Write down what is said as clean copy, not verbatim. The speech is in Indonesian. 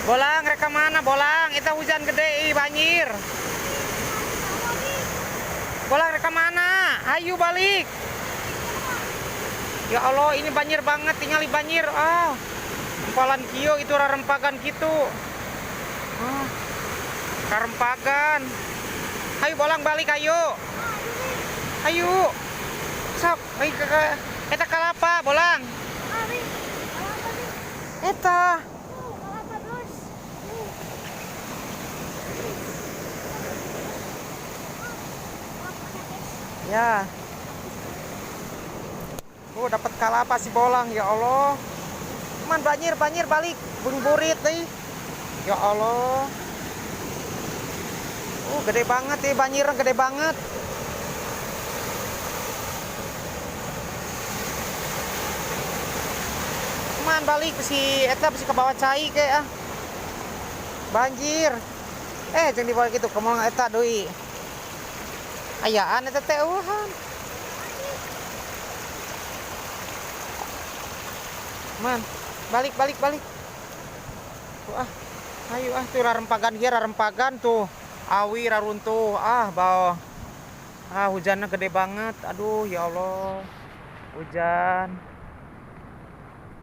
Bolang, reka mana bolang? Itu hujan gede, banjir. Bolang, reka mana? Ayo balik. Ya Allah, ini banjir banget, tinggal di banjir. Empalan kio itu rarempagan gitu. Rarempagan. Ayo bolang balik, ayo. Ayo. Sok, ayo eta kalapa bolang. Eta. Ya. Dapat kalapa si bolang, ya Allah. Cuman banjir balik, burit deh. Ya Allah. Gede banget ya, banjirnya gede banget. Cuman balik si eta ke bawah cai kayak banjir. Jangan dibawa gitu, kamu eta doi. Ayaan eta teh eueuhan. Man, balik. Ayo tuh rarempagan tuh. Awi raruntuh. Bawah. Hujannya gede banget. Aduh, ya Allah. Hujan.